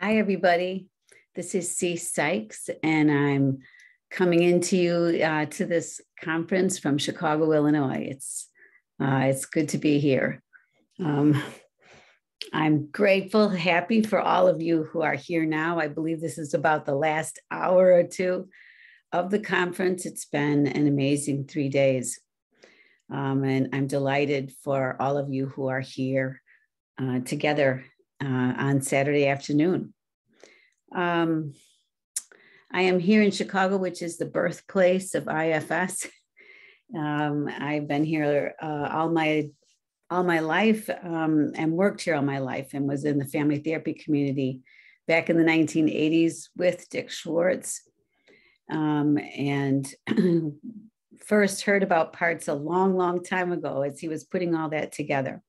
Hi, everybody. This is Cece Sykes, and I'm coming into you to this conference from Chicago, Illinois. It's good to be here. I'm grateful, happy for all of you who are here now. I believe this is about the last hour or two of the conference. It's been an amazing 3 days. And I'm delighted for all of you who are here together on Saturday afternoon. I am here in Chicago, which is the birthplace of IFS. I've been here all my life and worked here all my life, and was in the family therapy community back in the 1980s with Dick Schwartz. And first heard about parts a long time ago as he was putting all that together.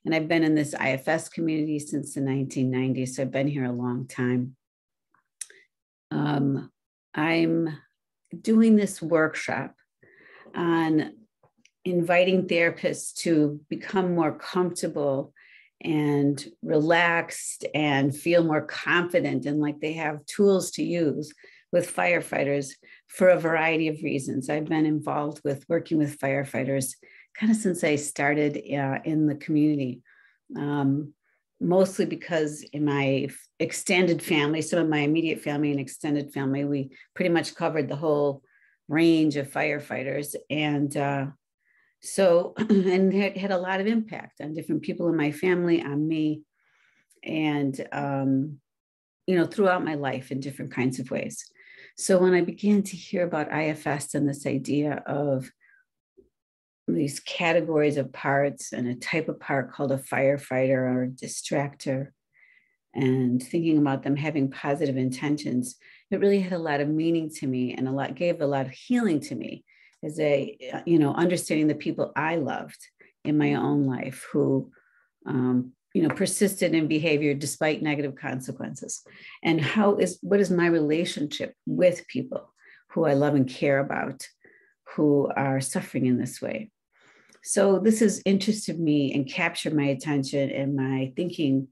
And I've been in this IFS community since the 1990s, so I've been here a long time. I'm doing this workshop on inviting therapists to become more comfortable and relaxed and feel more confident and like they have tools to use with firefighters for a variety of reasons. I've been involved with working with firefighters kind of since I started in the community, mostly because in my extended family, some of my immediate family and extended family, we pretty much covered the whole range of firefighters. And and it had a lot of impact on different people in my family, on me, and, throughout my life in different kinds of ways. So when I began to hear about IFS and this idea of these categories of parts and a type of part called a firefighter or a distractor, and thinking about them having positive intentions, it really had a lot of meaning to me and gave a lot of healing to me as understanding the people I loved in my own life who, persisted in behavior despite negative consequences. And what is my relationship with people who I love and care about, who are suffering in this way. So this has interested me and captured my attention and my thinking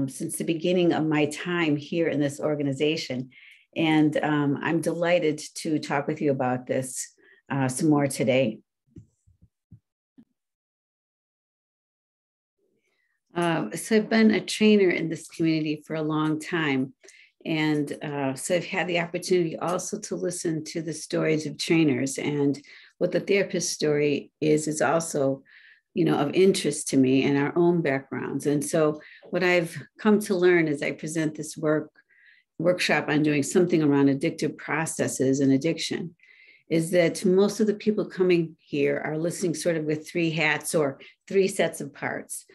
since the beginning of my time here in this organization. And I'm delighted to talk with you about this some more today. So I've been a trainer in this community for a long time. And so I've had the opportunity also to listen to the stories of trainers, and what the therapist story is also, of interest to me and our own backgrounds. And so what I've come to learn as I present this workshop on doing something around addictive processes and addiction is that most of the people coming here are listening sort of with three hats or three sets of parts.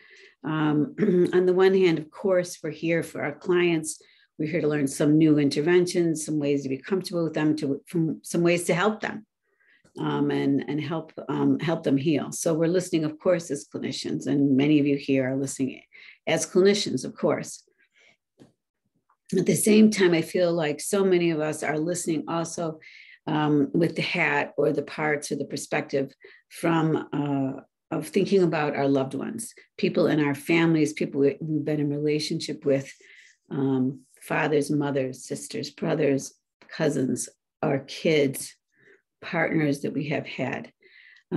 On the one hand, of course, we're here for our clients. We're here to learn some new interventions, some ways to be comfortable with them, some ways to help them and help them heal. So we're listening, of course, as clinicians, and many of you here are listening as clinicians, of course. At the same time, I feel like so many of us are listening also with the hat or the parts or the perspective of thinking about our loved ones, people in our families, people we've been in relationship with, fathers, mothers, sisters, brothers, cousins, our kids, partners that we have had,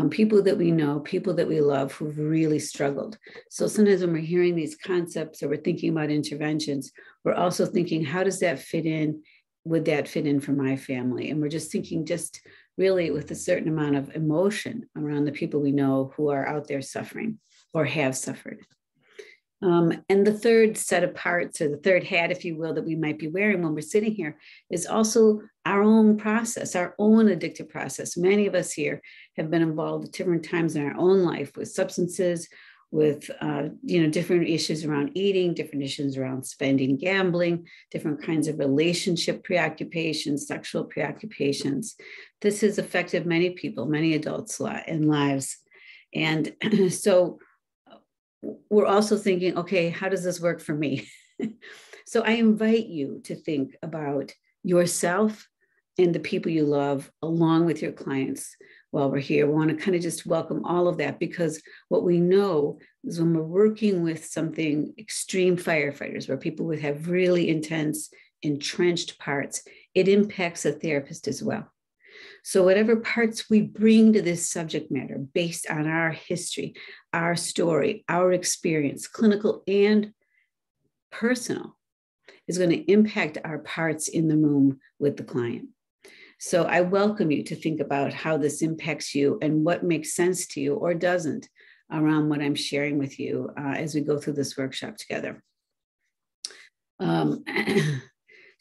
people that we know, people that we love who've really struggled. So sometimes when we're hearing these concepts or we're thinking about interventions, we're also thinking, how does that fit in? Would that fit in for my family? And we're just thinking really with a certain amount of emotion around the people we know who are out there suffering or have suffered. And the third set of parts, or the third hat, if you will, that we might be wearing when we're sitting here is also our own process, our own addictive process. Many of us here have been involved at different times in our own life with substances, with different issues around eating, different issues around spending, gambling, different kinds of relationship preoccupations, sexual preoccupations. This has affected many people, many adults in lives. And so we're also thinking, okay, how does this work for me? So I invite you to think about yourself and the people you love, along with your clients, while we're here. We want to kind of just welcome all of that, because what we know is when we're working with something extreme firefighters, where people would have really intense, entrenched parts, it impacts the therapist as well. So whatever parts we bring to this subject matter based on our history, our story, our experience, clinical and personal, is going to impact our parts in the room with the client. So I welcome you to think about how this impacts you and what makes sense to you or doesn't around what I'm sharing with you as we go through this workshop together.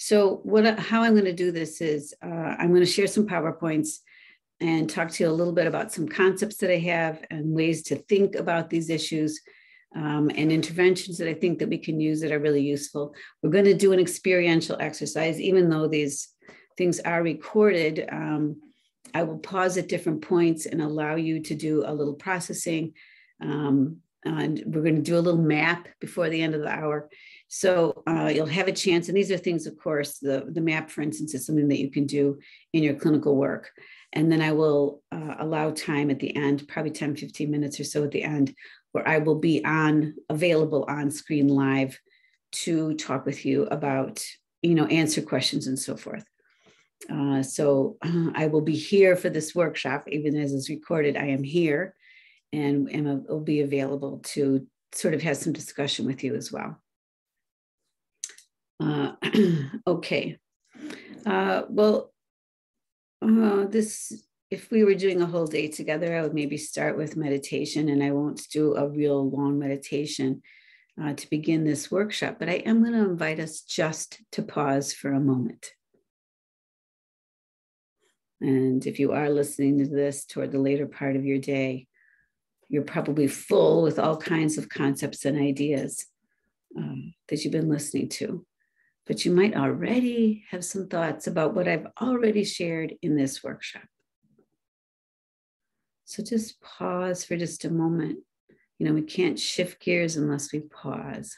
So how I'm going to do this is I'm going to share some PowerPoints and talk to you a little bit about some concepts that I have and ways to think about these issues and interventions that I think that we can use that are really useful. We're going to do an experiential exercise, even though these things are recorded. I will pause at different points and allow you to do a little processing. And we're going to do a little map before the end of the hour. So you'll have a chance. And these are things, of course, the map, for instance, is something that you can do in your clinical work. And then I will allow time at the end, probably 10, 15 minutes or so at the end, where I will be available on screen live to talk with you about, answer questions and so forth. So I will be here for this workshop, even as it's recorded. I am here and will be available to sort of have some discussion with you as well. Okay. If we were doing a whole day together, I would maybe start with meditation, and I won't do a real long meditation to begin this workshop, but I am going to invite us just to pause for a moment. And if you are listening to this toward the later part of your day, you're probably full with all kinds of concepts and ideas that you've been listening to. But you might already have some thoughts about what I've already shared in this workshop. So just pause for just a moment. We can't shift gears unless we pause.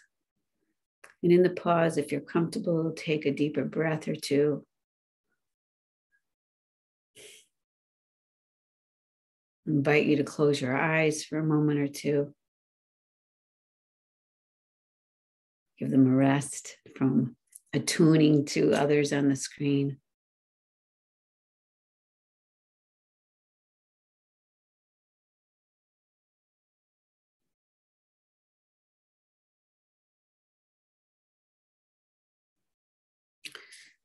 And in the pause, if you're comfortable, take a deeper breath or two. I invite you to close your eyes for a moment or two. Give them a rest from attuning to others on the screen.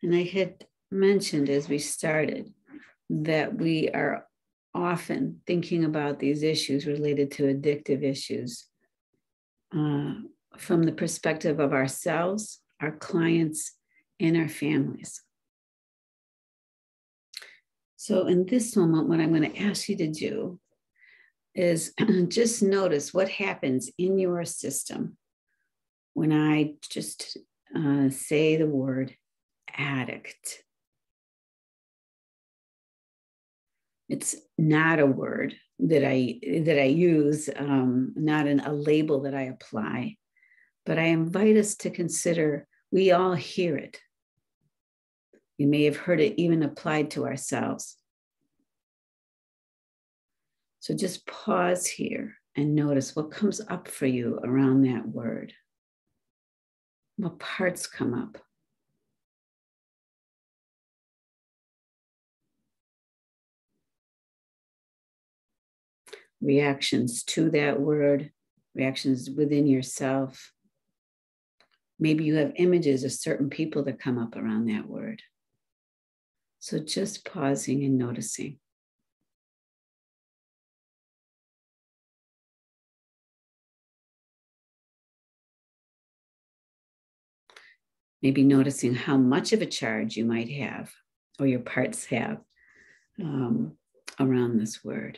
And I had mentioned as we started that we are often thinking about these issues related to addictive issues from the perspective of ourselves, our clients, and our families. So in this moment, what I'm going to ask you to do is just notice what happens in your system when I just say the word addict. It's not a word that I use, not a label that I apply, but I invite us to consider, we all hear it. You may have heard it even applied to ourselves. So just pause here and notice what comes up for you around that word. What parts come up? Reactions to that word, reactions within yourself. Maybe you have images of certain people that come up around that word. So just pausing and noticing. Maybe noticing how much of a charge you might have or your parts have around this word.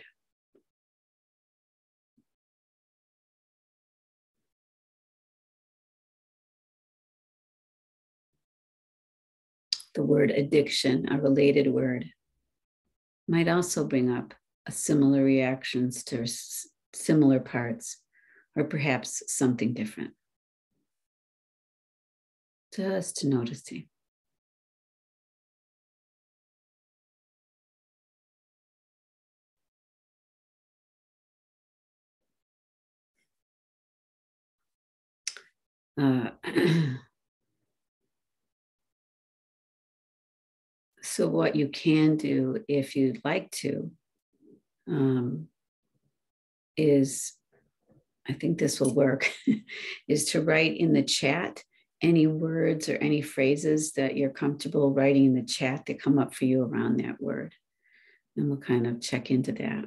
The word addiction, a related word, might also bring up a similar reactions to similar parts, or perhaps something different. Just noticing. Uh, so what you can do if you'd like to is, I think this will work, is to write in the chat any words or any phrases that you're comfortable writing in the chat that come up for you around that word. And we'll kind of check into that.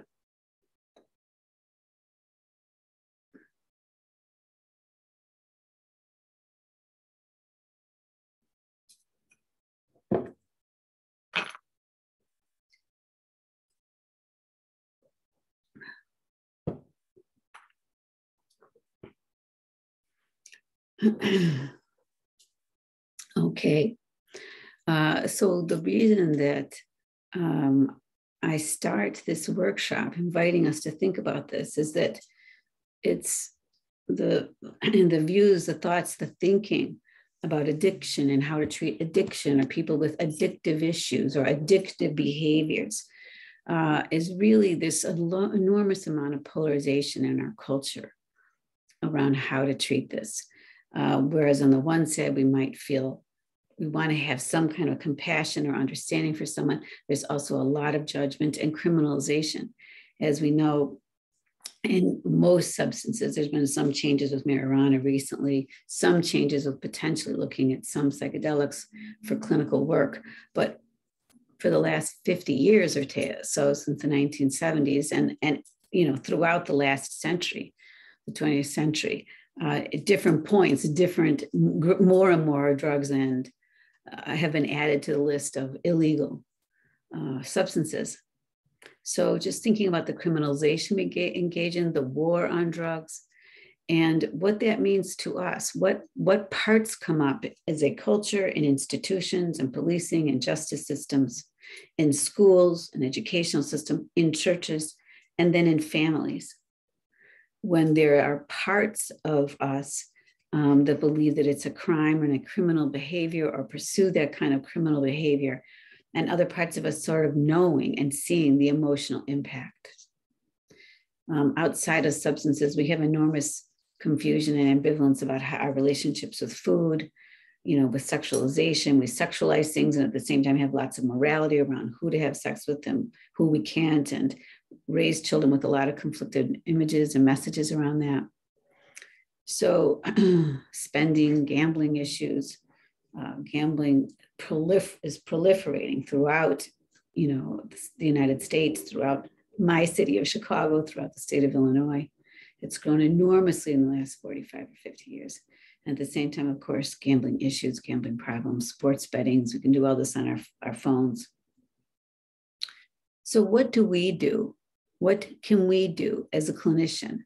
Okay. So the reason that I start this workshop inviting us to think about this is that it's the views, the thoughts, the thinking about addiction and how to treat addiction or people with addictive issues or addictive behaviors is really this enormous amount of polarization in our culture around how to treat this. Whereas on the one side, we might feel we want to have some kind of compassion or understanding for someone. There's also a lot of judgment and criminalization. As we know, in most substances, there's been some changes with marijuana recently, some changes with potentially looking at some psychedelics for clinical work. But for the last 50 years or so, since the 1970s and throughout the last century, the 20th century, at different points, more and more drugs have been added to the list of illegal substances. So just thinking about the criminalization we engage in, the war on drugs, and what that means to us, what parts come up as a culture in institutions and policing and justice systems, in schools and educational system, in churches, and then in families. When there are parts of us that believe that it's a crime and a criminal behavior or pursue that kind of criminal behavior, and other parts of us sort of knowing and seeing the emotional impact. Outside of substances, we have enormous confusion and ambivalence about how our relationships with food, with sexualization. We sexualize things and at the same time have lots of morality around who to have sex with and who we can't, and raise children with a lot of conflicted images and messages around that. So spending, gambling issues, gambling is proliferating throughout, the United States, throughout my city of Chicago, throughout the state of Illinois. It's grown enormously in the last 45 or 50 years. And at the same time, of course, gambling issues, gambling problems, sports bettings. We can do all this on our phones. So what do we do? What can we do as a clinician?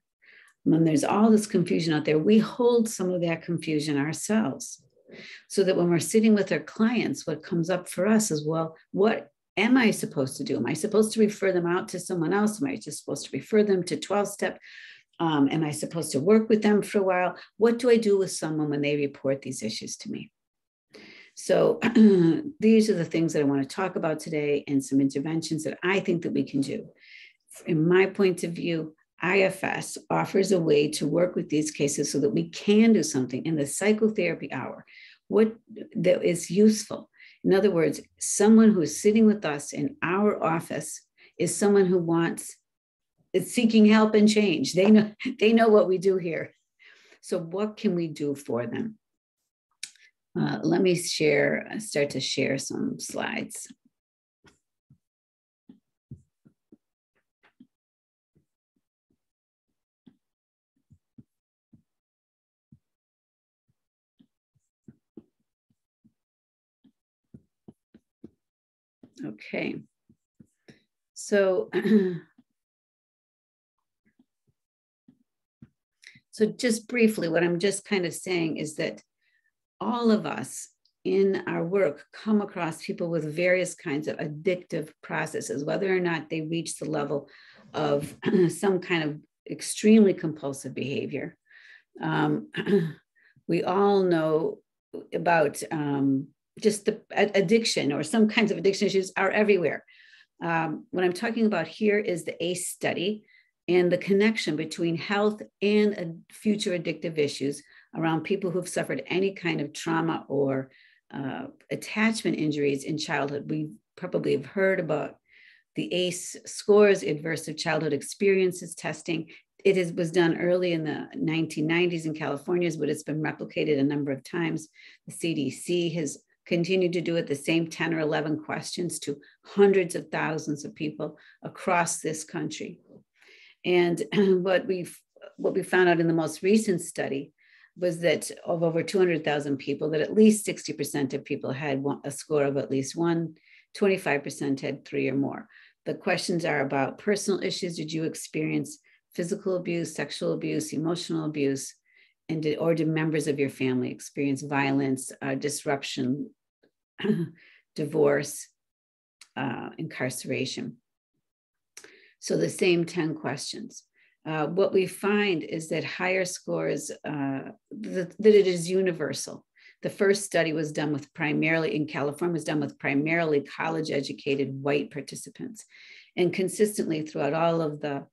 When there's all this confusion out there, we hold some of that confusion ourselves. So that when we're sitting with our clients, what comes up for us is, well, what am I supposed to do? Am I supposed to refer them out to someone else? Am I just supposed to refer them to 12-step? Am I supposed to work with them for a while? What do I do with someone when they report these issues to me? So these are the things that I want to talk about today, and some interventions that I think that we can do. In my point of view, IFS offers a way to work with these cases so that we can do something in the psychotherapy hour, what that is useful. In other words, someone who is sitting with us in our office is someone who is seeking help and change. They know what we do here. So what can we do for them? Let me start to share some slides. Okay, so just briefly, what I'm just kind of saying is that all of us in our work come across people with various kinds of addictive processes, whether or not they reach the level of some kind of extremely compulsive behavior. We all know about just the addiction, or some kinds of addiction issues are everywhere. What I'm talking about here is the ACE study and the connection between health and future addictive issues around people who've suffered any kind of trauma or attachment injuries in childhood. We probably have heard about the ACE scores, adverse childhood experiences testing. It was done early in the 1990s in California, but it's been replicated a number of times. The CDC has continued to do it, the same 10 or 11 questions to hundreds of thousands of people across this country. And what we found out in the most recent study was that of over 200,000 people, that at least 60% of people had a score of at least 1, 25% had 3 or more. The questions are about personal issues. Did you experience physical abuse, sexual abuse, emotional abuse, and did members of your family experience violence, disruption, divorce, incarceration? So the same 10 questions. What we find is that higher scores, that it is universal. The first study was done with primarily college-educated white participants, and consistently throughout all of the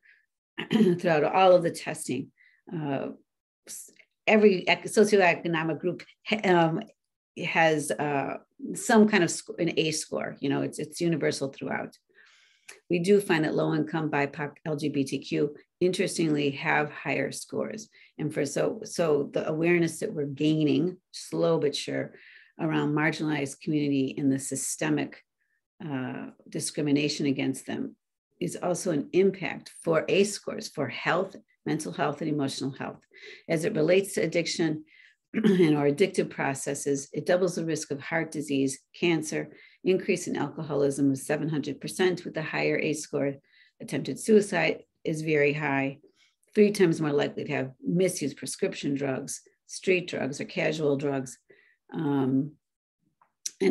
testing, every socioeconomic group has some kind of an A score. You know, it's universal throughout. We do find that low-income, BIPOC, LGBTQ, interestingly, have higher scores. And so the awareness that we're gaining, slow but sure, around marginalized community and the systemic discrimination against them is also an impact for ACE scores, for health, mental health, and emotional health. As it relates to addiction and or addictive processes, it doubles the risk of heart disease, cancer, increase in alcoholism of 700% with a higher ACE score. Attempted suicide is very high, 3 times more likely to have misused prescription drugs, street drugs, or casual drugs. And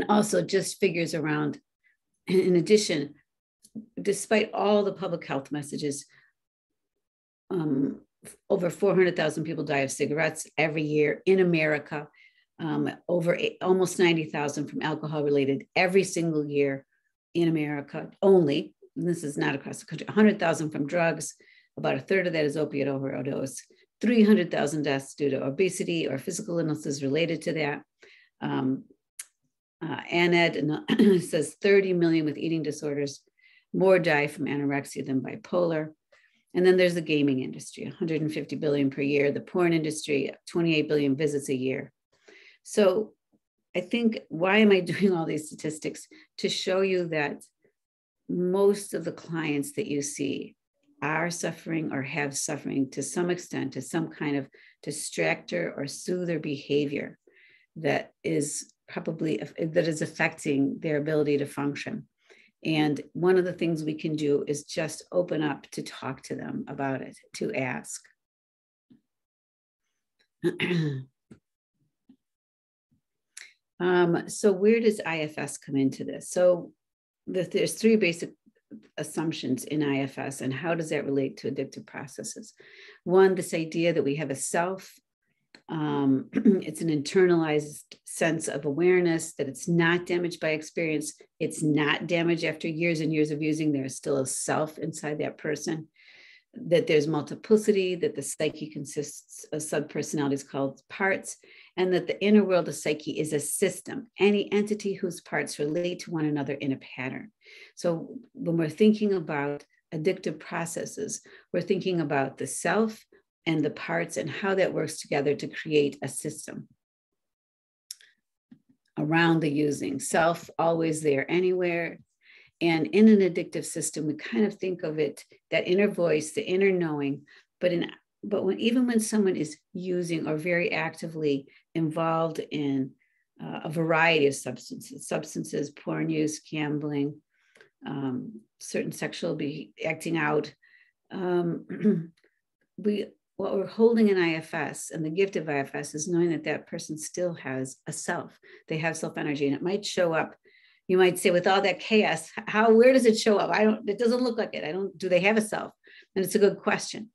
also just figures around, in addition, despite all the public health messages, over 400,000 people die of cigarettes every year in America. Almost 90,000 from alcohol related every single year in America only. And this is not across the country. 100,000 from drugs. About a third of that is opiate overdose. 300,000 deaths due to obesity or physical illnesses related to that. ANED says 30 million with eating disorders. More die from anorexia than bipolar. And then there's the gaming industry, 150 billion per year. The porn industry, 28 billion visits a year. So I think, why am I doing all these statistics? To show you that most of the clients that you see are suffering or have suffering to some extent, to some kind of distractor or soother behavior that is affecting their ability to function. And one of the things we can do is just open up to talk to them about it, to ask. So where does IFS come into this? So there's 3 basic assumptions in IFS, and how does that relate to addictive processes? One, this idea that we have a self. It's an internalized sense of awareness that it's not damaged by experience. It's not damaged after years and years of using. There's still a self inside that person. That there's multiplicity, that the psyche consists of subpersonalities called parts, and that the inner world of psyche is a system, any entity whose parts relate to one another in a pattern. So when we're thinking about addictive processes, we're thinking about the self and the parts and how that works together to create a system around the using. Self, always there, anywhere. And in an addictive system, we kind of think of it, that inner voice, the inner knowing, even when someone is using or very actively involved in a variety of substances, porn use, gambling, certain sexual acting out, what we're holding in IFS and the gift of IFS is knowing that that person still has a self. They have self-energy, and it might show up. You might say, with all that chaos, where does it show up? It doesn't look like it. Do they have a self? And it's a good question.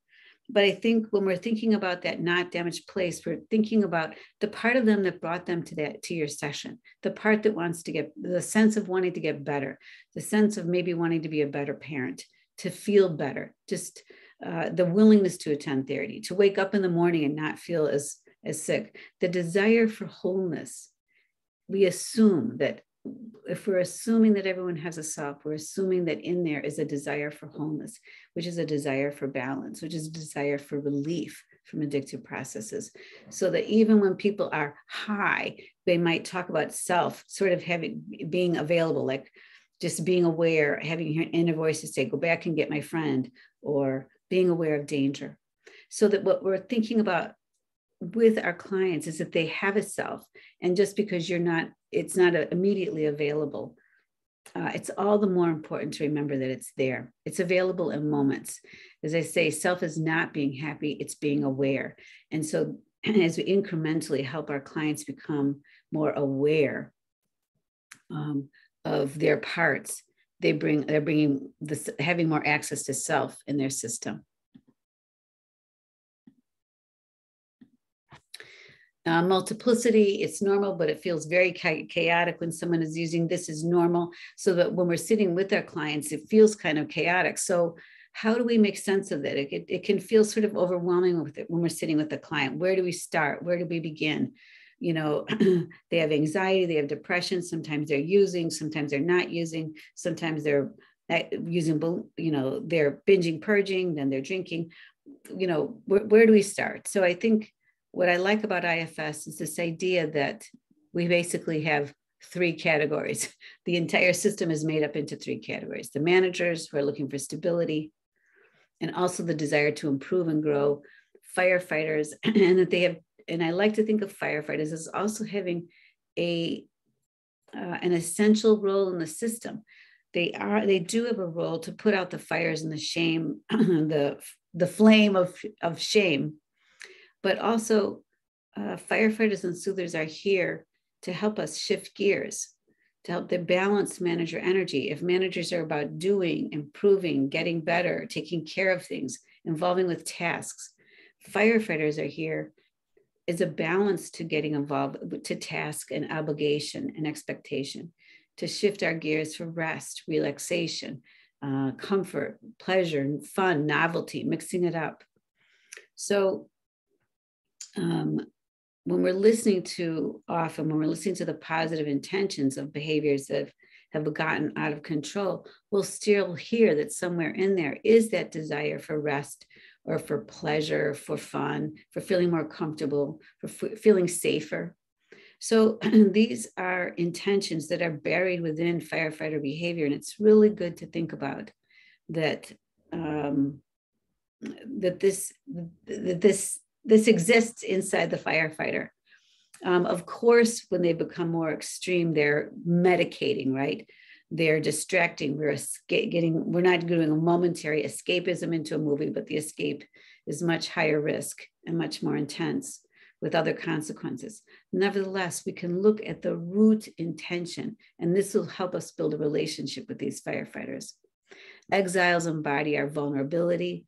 But I think when we're thinking about that not damaged place, we're thinking about the part of them that brought them to your session, the part that wants to get, the sense of wanting to get better, the sense of maybe wanting to be a better parent, to feel better, just the willingness to attend therapy, to wake up in the morning and not feel as as sick. The desire for wholeness, we assume that if we're assuming that everyone has a self, we're assuming that in there is a desire for wholeness, which is a desire for balance, which is a desire for relief from addictive processes. So that even when people are high, they might talk about self, sort of being available, like just being aware, having your inner voices say, go back and get my friend, or being aware of danger. So that what we're thinking about with our clients is that they have a self, and just because it's not immediately available, it's all the more important to remember that it's there. It's available in moments. As I say, self is not being happy, it's being aware. And so as we incrementally help our clients become more aware of their parts, they're bringing this, having more access to self in their system. Multiplicity, it's normal, but it feels very chaotic when someone is using this as normal. So that when we're sitting with our clients, it feels kind of chaotic. So how do we make sense of that? It can feel sort of overwhelming with it when we're sitting with the client. Where do we start? Where do we begin? You know, they have anxiety, they have depression. Sometimes they're using, sometimes they're not using. Sometimes they're using, you know, they're binging, purging, then they're drinking. You know, where do we start? So I think what I like about IFS is this idea that we basically have three categories. The entire system is made up into three categories: the managers who are looking for stability, and also the desire to improve and grow, firefighters, and that they have, and I like to think of firefighters as also having an essential role in the system. They do have a role to put out the fires and the shame, the flame of shame. But also, firefighters and soothers are here to help us shift gears, to help the balance manager energy. If managers are about doing, improving, getting better, taking care of things, involving with tasks, firefighters are here as a balance to getting involved to task and obligation and expectation, to shift our gears for rest, relaxation, comfort, pleasure, fun, novelty, mixing it up. So when we're listening to the positive intentions of behaviors that have gotten out of control, we'll still hear that somewhere in there is that desire for rest or for pleasure, for fun, for feeling more comfortable, for feeling safer. So these are intentions that are buried within firefighter behavior. And it's really good to think about that, this exists inside the firefighter. Of course, when they become more extreme, they're medicating, right? They're distracting. We're not doing a momentary escapism into a movie, but the escape is much higher risk and much more intense with other consequences. Nevertheless, we can look at the root intention, and this will help us build a relationship with these firefighters. Exiles embody our vulnerability.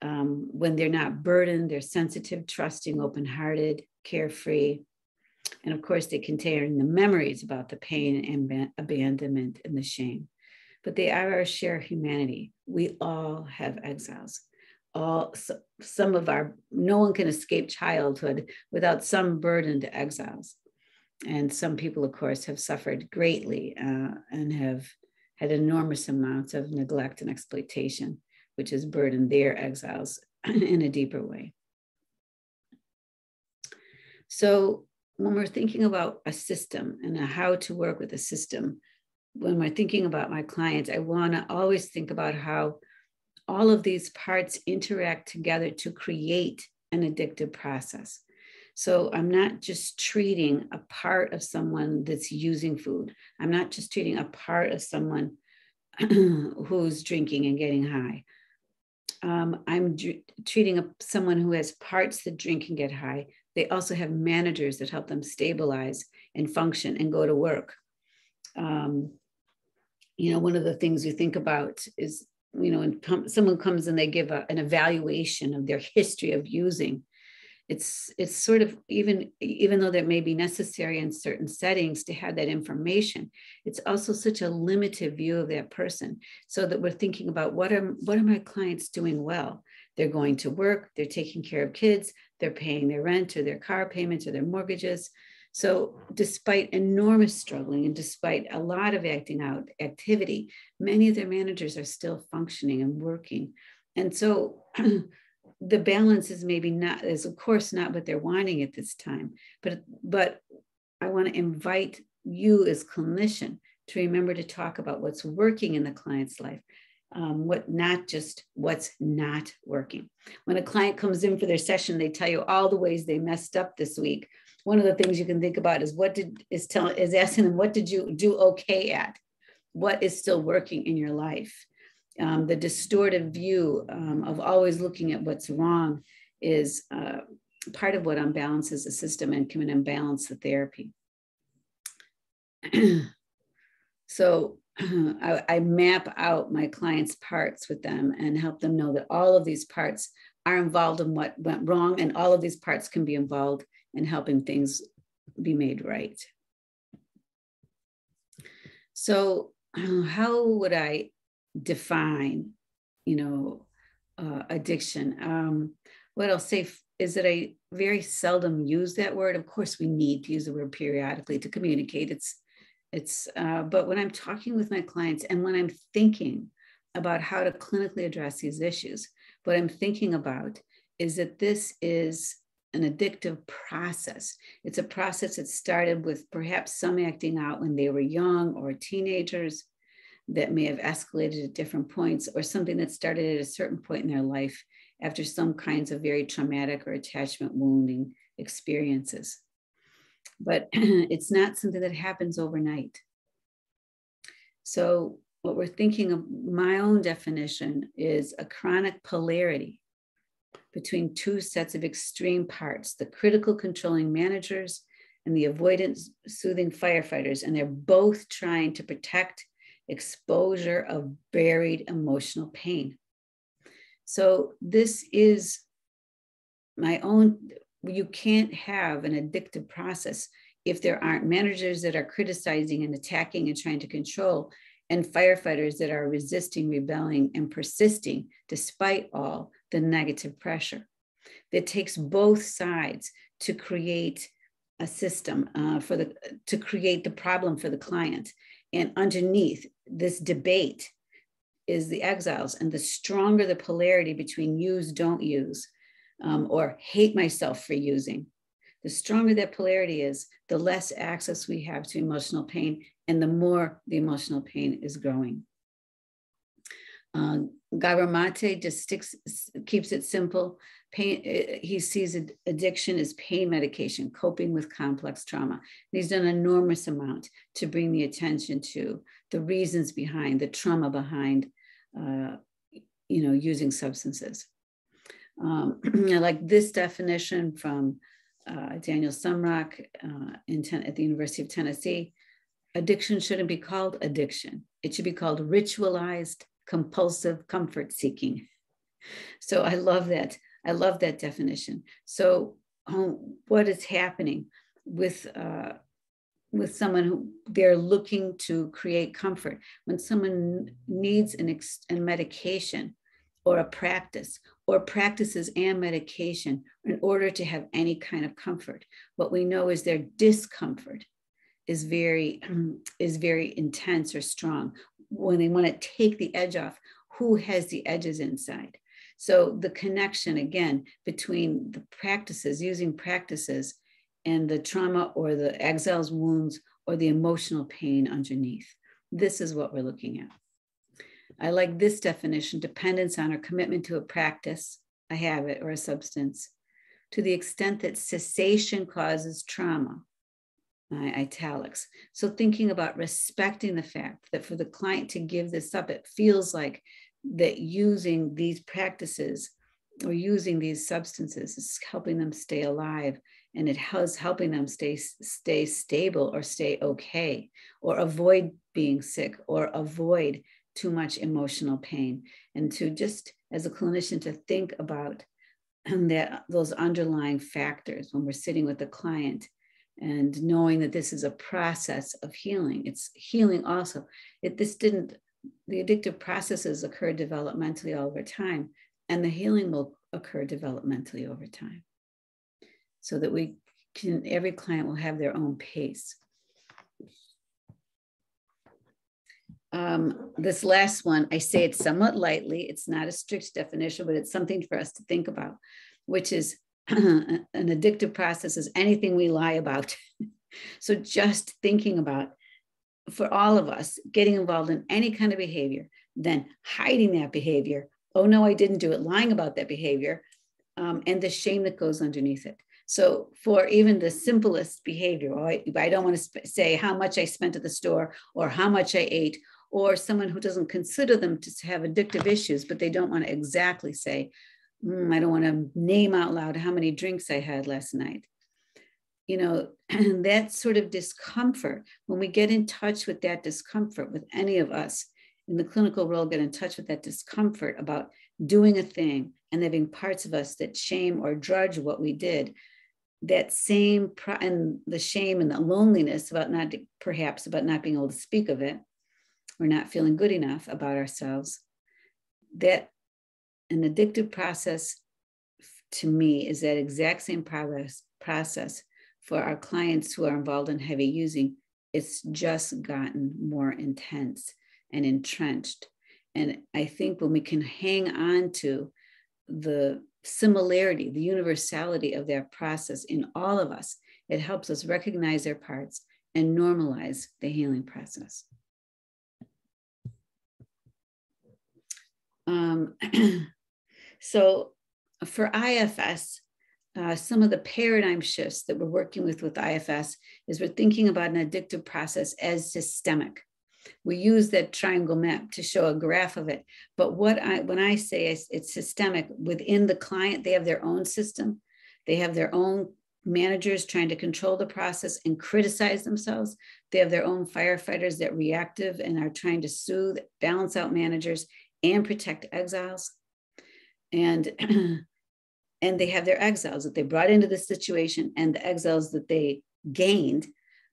When they're not burdened, they're sensitive, trusting, open-hearted, carefree. And of course, they contain the memories about the pain and abandonment and the shame. But they are our shared humanity. We all have exiles. No one can escape childhood without some burden to exiles. And some people, of course, have suffered greatly and have had enormous amounts of neglect and exploitation, which has burdened their exiles in a deeper way. So when we're thinking about a system and how to work with a system, when we're thinking about my clients, I want to always think about how all of these parts interact together to create an addictive process. So I'm not just treating a part of someone that's using food. I'm not just treating a part of someone who's drinking and getting high. I'm treating someone who has parts that drink and get high. They also have managers that help them stabilize and function and go to work. One of the things you think about is, when someone comes and they give an evaluation of their history of using, it's sort of, even though that may be necessary in certain settings to have that information, it's also such a limited view of that person, so that we're thinking about what are my clients doing well. They're going to work, they're taking care of kids, they're paying their rent or their car payments or their mortgages. So despite enormous struggling and despite a lot of acting out activity, many of their managers are still functioning and working. And so the balance is maybe not, is of course not what they're wanting at this time, but I want to invite you as clinician to remember to talk about what's working in the client's life, not just what's not working. When a client comes in for their session, they tell you all the ways they messed up this week. One of the things you can think about is asking them, what did you do okay at? What is still working in your life? The distorted view of always looking at what's wrong is part of what unbalances the system and can imbalance the therapy. So I map out my clients' parts with them and help them know that all of these parts are involved in what went wrong, and all of these parts can be involved in helping things be made right. So how would I define, addiction? What I'll say is that I very seldom use that word. Of course, we need to use the word periodically to communicate. But when I'm talking with my clients and when I'm thinking about how to clinically address these issues, what I'm thinking about is that this is an addictive process. It's a process that started with perhaps some acting out when they were young or teenagers that may have escalated at different points, or something that started at a certain point in their life after some kinds of very traumatic or attachment wounding experiences. But it's not something that happens overnight. So what we're thinking of, my own definition is a chronic polarity between two sets of extreme parts, the critical controlling managers and the avoidant soothing firefighters. And they're both trying to protect exposure of buried emotional pain. So this is my own, you can't have an addictive process if there aren't managers that are criticizing and attacking and trying to control, and firefighters that are resisting, rebelling, and persisting despite all the negative pressure. It takes both sides to create a system to create the problem for the client. And underneath this debate is the exiles, and the stronger the polarity between use, don't use, or hate myself for using, the stronger that polarity is, the less access we have to emotional pain, and the more the emotional pain is growing. Gabor Mate just keeps it simple. Pain, he sees addiction as pain medication, coping with complex trauma. And he's done an enormous amount to bring the attention to the reasons behind, the trauma behind, using substances. I like this definition from Daniel Sumrock at the University of Tennessee. Addiction shouldn't be called addiction. It should be called ritualized, compulsive comfort seeking. So I love that. I love that definition. So what is happening with someone who they're looking to create comfort? When someone needs a medication or a practice, or practices and medication in order to have any kind of comfort, what we know is their discomfort is very intense or strong. When they want to take the edge off, who has the edges inside? So the connection, again, between the practices, using practices, and the trauma or the exiles, wounds, or the emotional pain underneath. This is what we're looking at. I like this definition: dependence on or commitment to a practice, a habit, or a substance, to the extent that cessation causes trauma. Italics. So thinking about respecting the fact that for the client to give this up, it feels like that using these practices or using these substances is helping them stay alive, and it has helping them stay stable or stay okay, or avoid being sick, or avoid too much emotional pain. And to just, as a clinician, to think about those underlying factors when we're sitting with the client, and knowing that this is a process of healing. It's healing also. The addictive processes occur developmentally all over time, and the healing will occur developmentally over time. so that every client will have their own pace. This last one, I say it somewhat lightly. It's not a strict definition, but it's something for us to think about, which is an addictive process is anything we lie about. So just thinking about, for all of us, getting involved in any kind of behavior, then hiding that behavior. Oh, no, I didn't do it. Lying about that behavior, and the shame that goes underneath it. So for even the simplest behavior, I don't want to say how much I spent at the store or how much I ate, or someone who doesn't consider them to have addictive issues, but they don't want to exactly say, I don't want to name out loud how many drinks I had last night. You know, and that sort of discomfort, when we get in touch with that discomfort, with any of us in the clinical world, get in touch with that discomfort about doing a thing and there being parts of us that shame or drudge what we did, that same, and the shame and the loneliness about perhaps about not being able to speak of it or not feeling good enough about ourselves, that an addictive process to me is that exact same process for our clients who are involved in heavy using. It's just gotten more intense and entrenched. And I think when we can hang on to the similarity, the universality of that process in all of us, it helps us recognize their parts and normalize the healing process. So for IFS, some of the paradigm shifts that we're working with IFS is we're thinking about an addictive process as systemic. We use that triangle map to show a graph of it. But when I say it's systemic, within the client, they have their own system. They have their own managers trying to control the process and criticize themselves. They have their own firefighters that are reactive and are trying to soothe, balance out managers and protect exiles. And they have their exiles that they brought into the situation and the exiles that they gained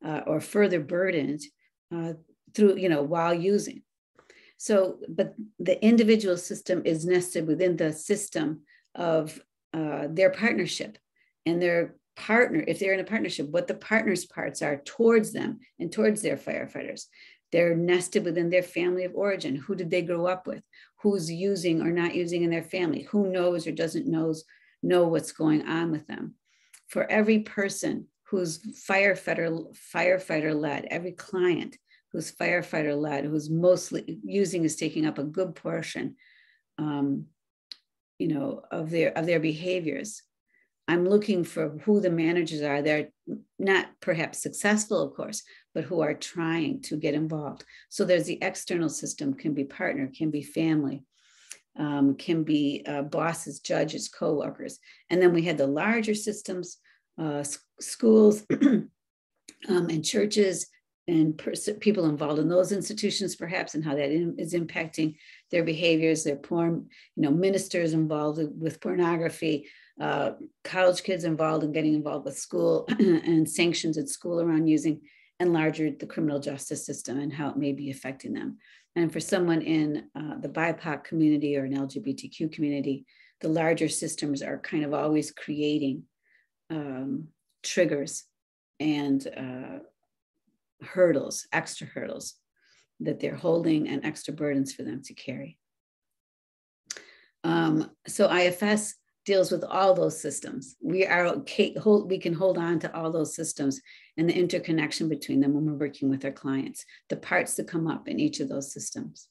or further burdened through, while using. So, but the individual system is nested within the system of their partnership and their partner, if they're in a partnership, what the partner's parts are towards them and towards their firefighters. They're nested within their family of origin. Who did they grow up with? Who's using or not using in their family? Who knows or doesn't know what's going on with them? For every person who's firefighter led, every client who's firefighter led, who's mostly using is taking up a good portion, of their behaviors. I'm looking for who the managers are. They're not perhaps successful, of course, but who are trying to get involved. So there's the external system, can be partner, can be family, can be bosses, judges, coworkers. And then we had the larger systems, schools and churches and people involved in those institutions, perhaps, and how that is impacting their behaviors, their porn, ministers involved with pornography, college kids involved in getting involved with school and sanctions at school around using, and larger, the criminal justice system and how it may be affecting them. And for someone in the BIPOC community or an LGBTQ community, the larger systems are kind of always creating triggers and hurdles, extra hurdles that they're holding and extra burdens for them to carry. So IFS deals with all those systems. We can hold on to all those systems and the interconnection between them when we're working with our clients, the parts that come up in each of those systems.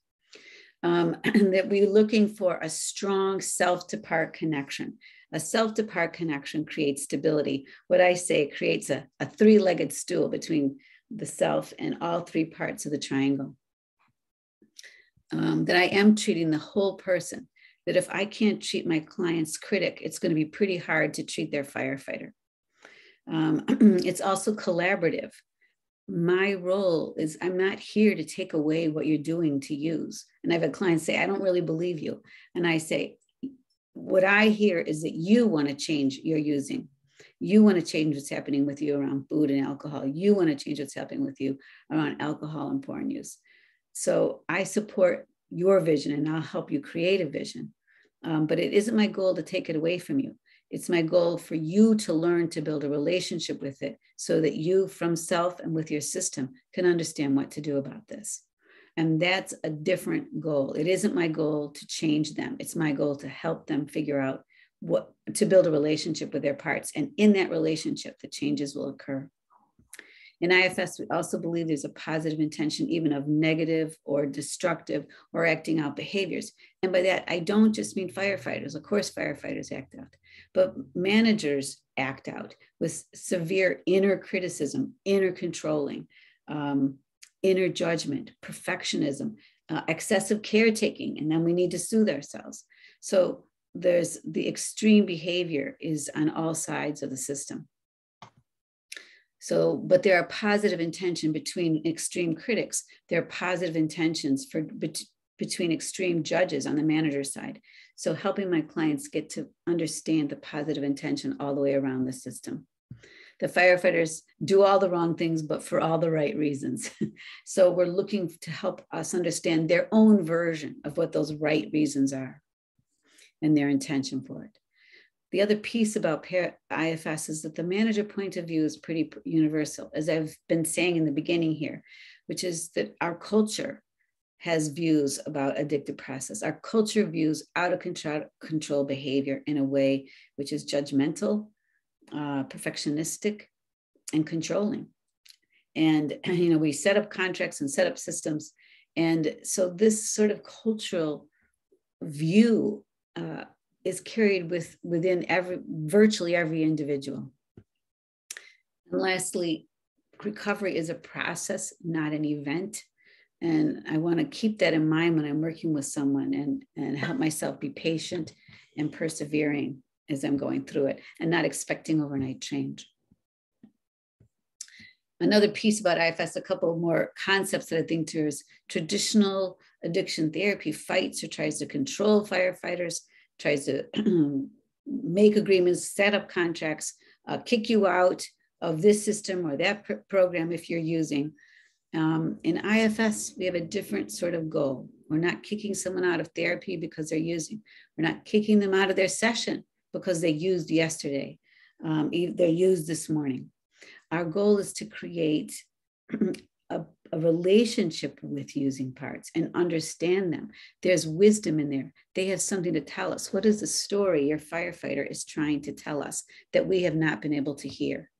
And that we're looking for a strong self-to-part connection. A self-to-part connection creates stability. What I say creates a three-legged stool between the self and all three parts of the triangle. That I am treating the whole person. That if I can't treat my client's critic, it's going to be pretty hard to treat their firefighter. It's also collaborative. My role is I'm not here to take away what you're doing to use. And I've had clients say, I don't really believe you. And I say, what I hear is that you want to change your using. You want to change what's happening with you around food and alcohol. You want to change what's happening with you around alcohol and porn use. So I support your vision and I'll help you create a vision. But it isn't my goal to take it away from you. It's my goal for you to learn to build a relationship with it so that you from self and with your system can understand what to do about this. And that's a different goal. It isn't my goal to change them. It's my goal to help them figure out what to build a relationship with their parts. And in that relationship, the changes will occur. In IFS, we also believe there's a positive intention, even of negative or destructive or acting out behaviors. And by that, I don't just mean firefighters. Of course, firefighters act out, but managers act out with severe inner criticism, inner controlling, inner judgment, perfectionism, excessive caretaking, and then we need to soothe ourselves. So there's the extreme behavior is on all sides of the system. So, but there are positive intention between extreme critics. There are positive intentions between extreme judges on the manager side. So helping my clients get to understand the positive intention all the way around the system. The firefighters do all the wrong things, but for all the right reasons. So we're looking to help us understand their own version of what those right reasons are and their intention for it. The other piece about IFS is that the manager point of view is pretty universal, as I've been saying in the beginning here, which is that our culture has views about addictive process. Our culture views out of control behavior in a way which is judgmental, perfectionistic, and controlling. And, we set up contracts and set up systems. And so this sort of cultural view is carried within virtually every individual. And lastly, recovery is a process, not an event. And I want to keep that in mind when I'm working with someone and help myself be patient and persevering as I'm going through it and not expecting overnight change. Another piece about IFS, a couple more concepts that I think there's traditional addiction therapy fights or tries to control firefighters, tries to make agreements, set up contracts, kick you out of this system or that program if you're using. In IFS, we have a different sort of goal. We're not kicking someone out of therapy because they're using. We're not kicking them out of their session because they used yesterday. They're used this morning. Our goal is to create a relationship with using parts and understand them. There's wisdom in there. They have something to tell us. What is the story your firefighter is trying to tell us that we have not been able to hear?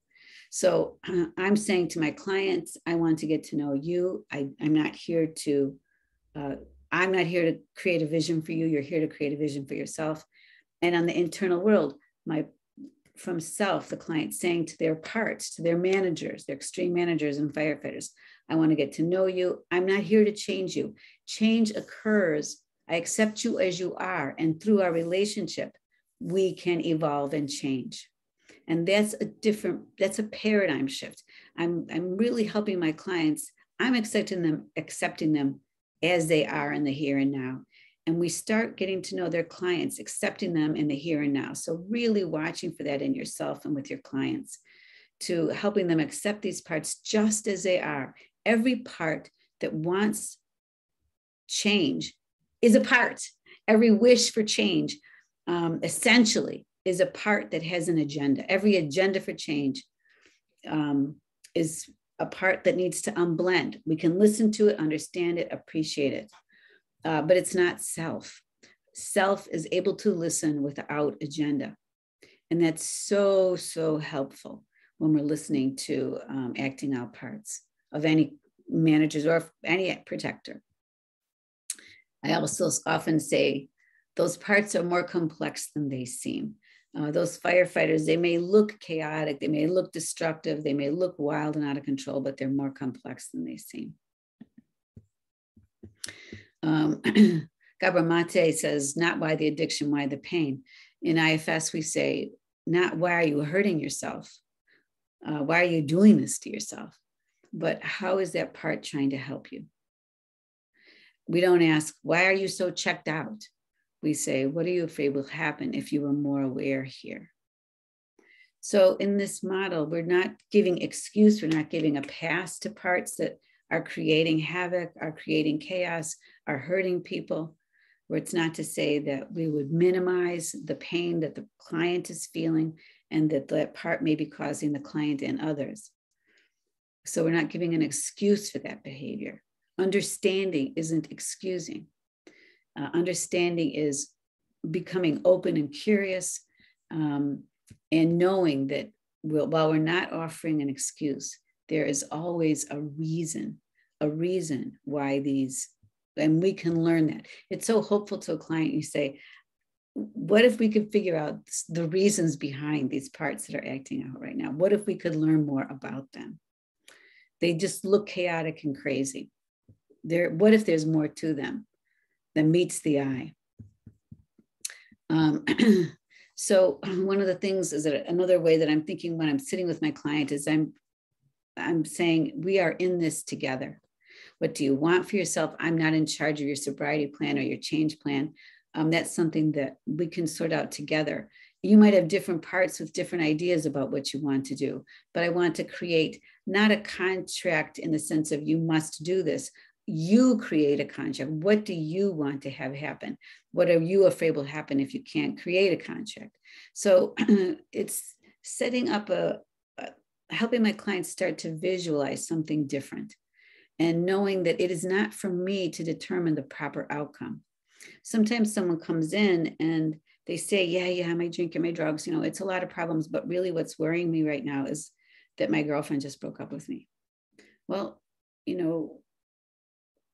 So I'm saying to my clients, I want to get to know you. I'm not here to create a vision for you. You're here to create a vision for yourself. And on the internal world, from self, the client saying to their parts, to their managers, their extreme managers and firefighters, I want to get to know you. I'm not here to change you. Change occurs. I accept you as you are. And through our relationship, we can evolve and change. And that's a paradigm shift. I'm really helping my clients. I'm accepting them as they are in the here and now. And we start getting to know their clients, accepting them in the here and now. So really watching for that in yourself and with your clients, to helping them accept these parts just as they are. Every part that wants change is a part. Every wish for change, essentially, is a part that has an agenda. Every agenda for change is a part that needs to unblend. We can listen to it, understand it, appreciate it. But it's not self. Self is able to listen without agenda. And that's so, so helpful when we're listening to acting out parts of any managers or any protector. I also often say those parts are more complex than they seem. Those firefighters, they may look chaotic, they may look destructive, they may look wild and out of control, but they're more complex than they seem. Gabor Mate says, not why the addiction, why the pain. In IFS, we say, not why are you hurting yourself? Why are you doing this to yourself? But how is that part trying to help you? We don't ask, why are you so checked out? We say, what are you afraid will happen if you were more aware here? So in this model, we're not giving excuse, we're not giving a pass to parts that are creating havoc, are creating chaos, are hurting people. where it's not to say that we would minimize the pain that the client is feeling and that that part may be causing the client and others. So we're not giving an excuse for that behavior. Understanding isn't excusing. Understanding is becoming open and curious, and knowing that while we're not offering an excuse, there is always a reason why these, and we can learn that. It's so hopeful to a client. You say, what if we could figure out the reasons behind these parts that are acting out right now? What if we could learn more about them? They just look chaotic and crazy. What if there's more to them than meets the eye? So one of the things is that another way that I'm thinking when I'm sitting with my client is I'm saying, we are in this together. What do you want for yourself? I'm not in charge of your sobriety plan or your change plan. That's something that we can sort out together. You might have different parts with different ideas about what you want to do, but I want to create not a contract in the sense of you must do this. You create a contract. What do you want to have happen? What are you afraid will happen if you can't create a contract? So it's setting up helping my clients start to visualize something different and knowing that it is not for me to determine the proper outcome. Sometimes someone comes in and they say, yeah, my drink and my drugs, it's a lot of problems, but really what's worrying me right now is that my girlfriend just broke up with me. Well,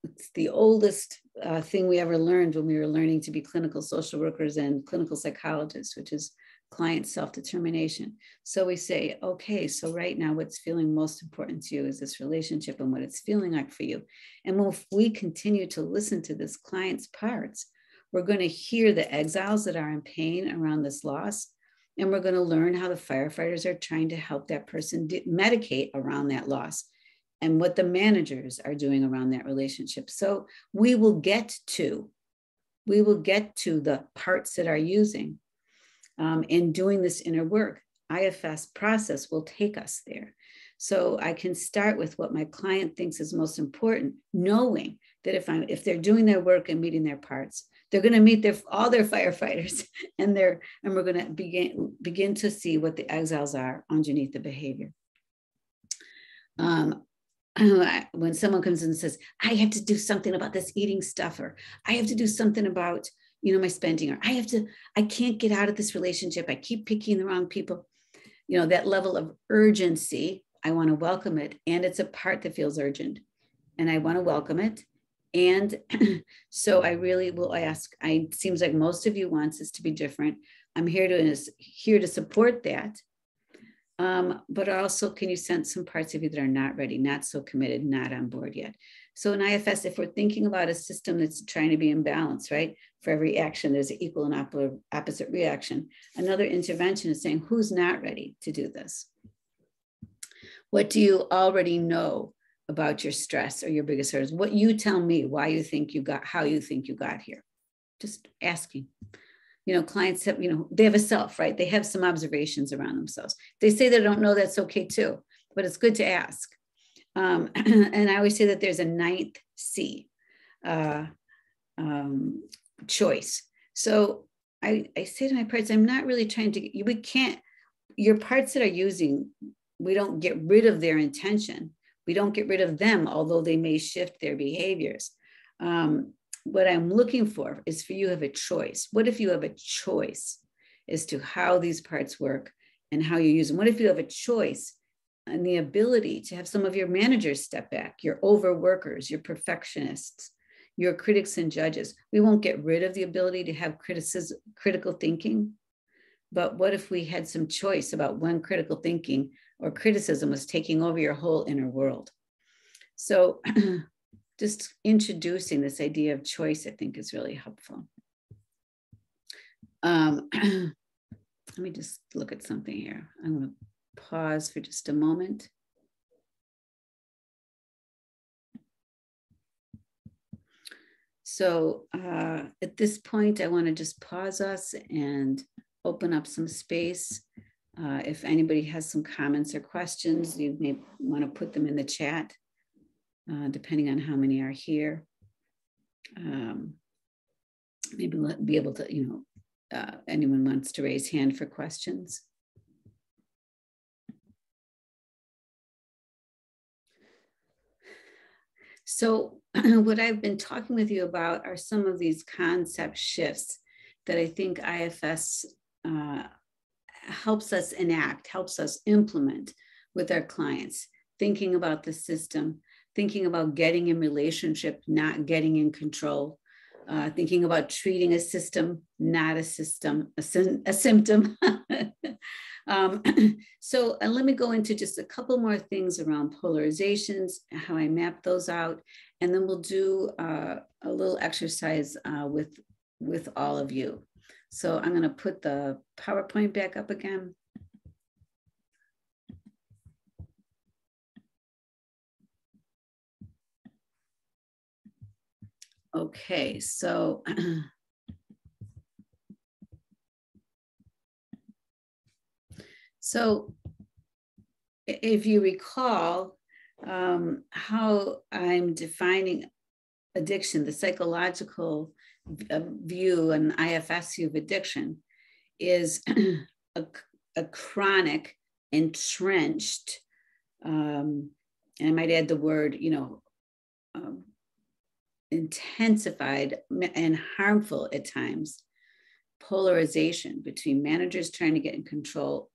it's the oldest thing we ever learned when we were learning to be clinical social workers and clinical psychologists, which is client self-determination. So we say, okay, so right now what's feeling most important to you is this relationship and what it's feeling like for you. And if we continue to listen to this client's parts, we're going to hear the exiles that are in pain around this loss. And we're going to learn how the firefighters are trying to help that person medicate around that loss and what the managers are doing around that relationship. So we will get to the parts that are using in doing this inner work. IFS process will take us there. So I can start with what my client thinks is most important, knowing that if they're doing their work and meeting their parts, they're going to meet all their firefighters, and we're going to begin to see what the exiles are underneath the behavior. When someone comes in and says, I have to do something about this eating stuff, or I have to do something about, my spending, or I can't get out of this relationship. I keep picking the wrong people. That level of urgency, I want to welcome it. And it's a part that feels urgent, and I want to welcome it. And so I really will ask, it seems like most of you wants this to be different. I'm here to support that. But also, can you sense some parts of you that are not ready, not so committed, not on board yet? So in IFS, if we're thinking about a system that's trying to be in balance, right? For every action, there's an equal and opposite reaction. Another intervention is saying, who's not ready to do this? What do you already know about your stress or your biggest hurdles? What you tell me, how you think you got here? Just asking. Clients have, they have a self, right? They have some observations around themselves. They say they don't know, that's okay too, but it's good to ask. And I always say that there's a ninth C, choice. So I say to my parts, I'm not really trying to, your parts that are using, we don't get rid of their intention. We don't get rid of them, although they may shift their behaviors. What I'm looking for is for you to have a choice. What if you have a choice as to how these parts work and how you use them? What if you have a choice and the ability to have some of your managers step back, your overworkers, your perfectionists, your critics and judges? We won't get rid of the ability to have critical thinking, but what if we had some choice about when critical thinking or criticism was taking over your whole inner world? So just introducing this idea of choice, I think, is really helpful. Let me just look at something here. I'm going to pause for just a moment. So at this point, I want to just pause us and open up some space. If anybody has some comments or questions, you may want to put them in the chat. Depending on how many are here. maybe we'll be able to, anyone wants to raise hand for questions. So what I've been talking with you about are some of these concept shifts that I think IFS helps us enact, helps us implement with our clients, thinking about the system, thinking about getting in relationship, not getting in control, thinking about treating a system, not a system, a symptom. So let me go into just a couple more things around polarizations, how I map those out, and then we'll do a little exercise with all of you. So I'm going to put the PowerPoint back up again. Okay, so if you recall how I'm defining addiction, the psychological view and IFS view of addiction is a chronic, entrenched, and I might add the word, intensified and harmful at times, polarization between managers trying to get in control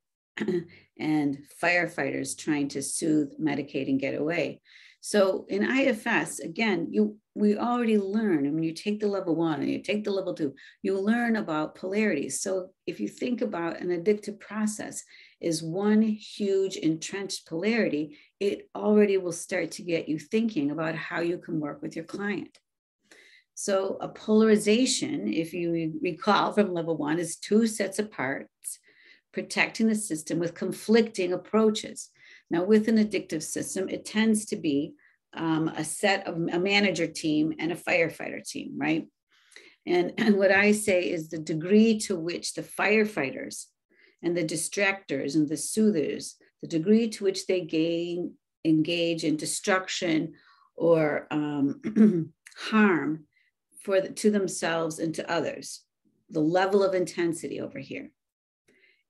and firefighters trying to soothe, medicate, and get away. So in IFS, again, we already learn, and when you take the level 1 and you take the level 2, you learn about polarities. So if you think about an addictive process is one huge entrenched polarity, it already will start to get you thinking about how you can work with your client. So a polarization, if you recall from level 1, is 2 sets of parts protecting the system with conflicting approaches. Now, with an addictive system, it tends to be a set of a manager team and a firefighter team, right? And what I say is the degree to which the firefighters and the distractors and the soothers, the degree to which they engage in destruction or harm to themselves and to others, the level of intensity over here